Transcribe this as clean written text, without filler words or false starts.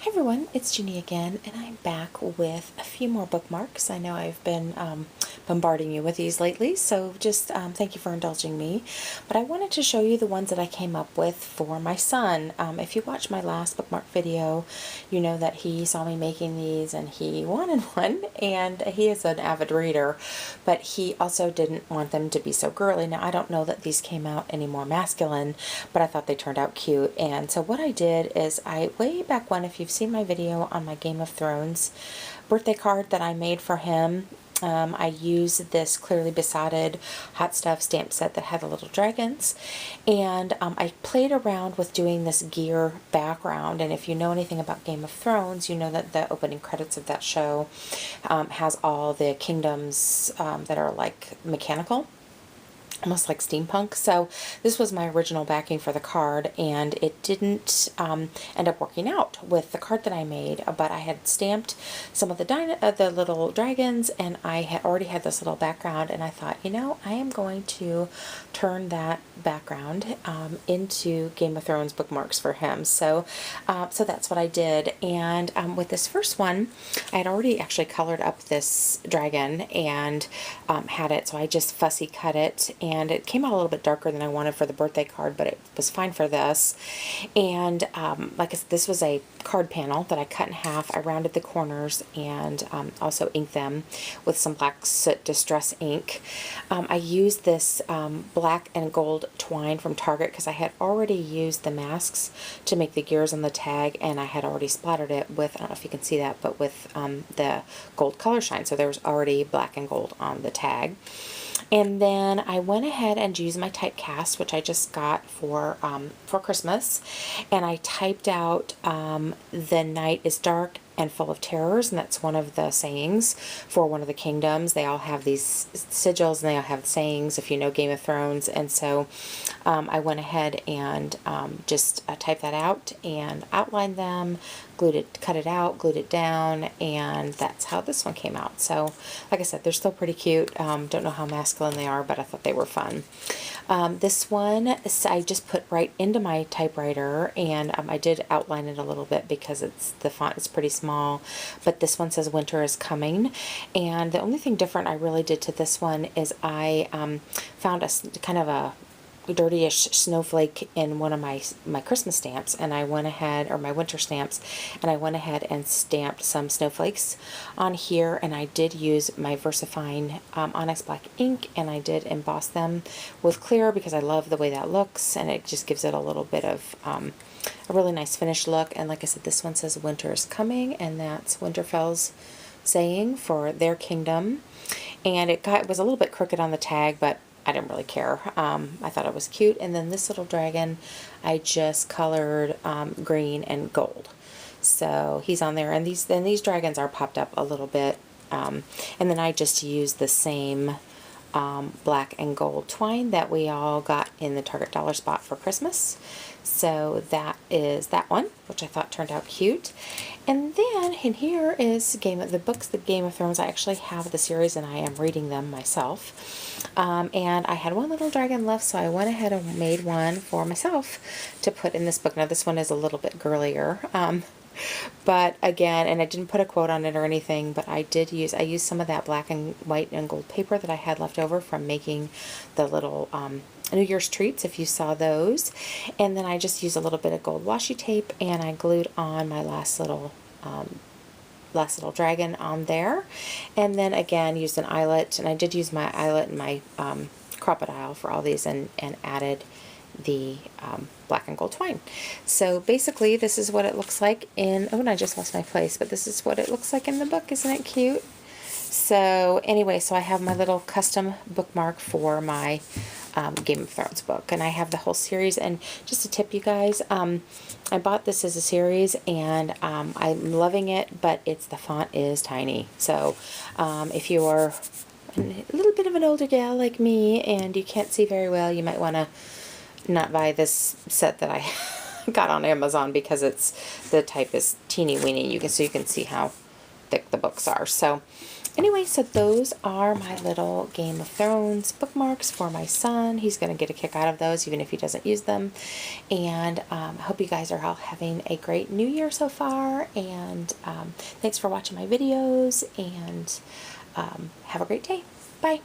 Hi everyone, it's Jeannie again, and I'm back with a few more bookmarks. I know I've been bombarding you with these lately, so just thank you for indulging me. But I wanted to show you the ones that I came up with for my son. If you watched my last bookmark video, you know that he saw me making these and he wanted one, and he is an avid reader, but he also didn't want them to be so girly. Now, I don't know that these came out any more masculine, but I thought they turned out cute. And so what I did is way back when, if you've seen my video on my Game of Thrones birthday card that I made for him, I used this clearly besotted hot stuff stamp set that had the little dragons, and I played around with doing this gear background. And if you know anything about Game of Thrones, you know that the opening credits of that show has all the kingdoms that are like mechanical, almost like steampunk. So this was my original backing for the card, and it didn't end up working out with the card that I made, but I had stamped some of the little dragons, and I had already had this little background, and I thought, you know, I am going to turn that background into Game of Thrones bookmarks for him. So that's what I did. And with this first one, I had already actually colored up this dragon and had it, so I just fussy cut it, and it came out a little bit darker than I wanted for the birthday card, but it was fine for this. And like I said, this was a card panel that I cut in half. I rounded the corners and also inked them with some black soot distress ink. I used this black and gold twine from Target because I had already used the masks to make the gears on the tag, and I had already splattered it with, I don't know if you can see that, but with the gold color shine. So there was already black and gold on the tag. And then I went ahead and used my typecast, which I just got for Christmas, and I typed out "The night is dark and full of terrors," and that's one of the sayings for one of the kingdoms. They all have these sigils and they all have sayings, if you know Game of Thrones. And so I went ahead and just typed that out and outlined them, cut it out, glued it down, and that's how this one came out. So like I said, they're still pretty cute. Don't know how masculine they are, but I thought they were fun. This one I just put right into my typewriter, and I did outline it a little bit because the font is pretty small, but this one says "Winter is Coming." And the only thing different I really did to this one is I found a kind of a dirty-ish snowflake in one of my Christmas stamps, and I went ahead, or my winter stamps, and I went ahead and stamped some snowflakes on here, and I did use my VersaFine Onyx Black ink, and I did emboss them with clear because I love the way that looks, and it just gives it a little bit of a really nice finished look. And like I said, this one says "Winter is Coming," and that's Winterfell's saying for their kingdom. And it was a little bit crooked on the tag, but I didn't really care. I thought it was cute. And then this little dragon, I just colored green and gold. So he's on there, and these dragons are popped up a little bit. And then I just used the same black and gold twine that we all got in the Target dollar spot for Christmas. So that is that one, which I thought turned out cute. And then in here is the Game of Thrones. I actually have the series and I am reading them myself. And I had one little dragon left, so I went ahead and made one for myself to put in this book. Now this one is a little bit girlier. But again, and I didn't put a quote on it or anything, but I used some of that black and white and gold paper that I had left over from making the little New Year's treats, if you saw those. And then I just used a little bit of gold washi tape, and I glued on my last little dragon on there. And then again, used an eyelet, and I did use my eyelet and my crocodile for all these, and added the black and gold twine. So basically this is what it looks like in, oh, and I just lost my place, but this is what it looks like in the book. Isn't it cute? So anyway, so I have my little custom bookmark for my Game of Thrones book, and I have the whole series. And just a tip, you guys, I bought this as a series, and I'm loving it, but the font is tiny. So if you are a little bit of an older gal like me and you can't see very well, you might want to not buy this set that I got on Amazon, because the type is teeny weeny. So you can see how thick the books are. So Anyway, so those are my little Game of Thrones bookmarks for my son. He's going to get a kick out of those, even if he doesn't use them. And I hope you guys are all having a great new year so far. And thanks for watching my videos, and have a great day. Bye.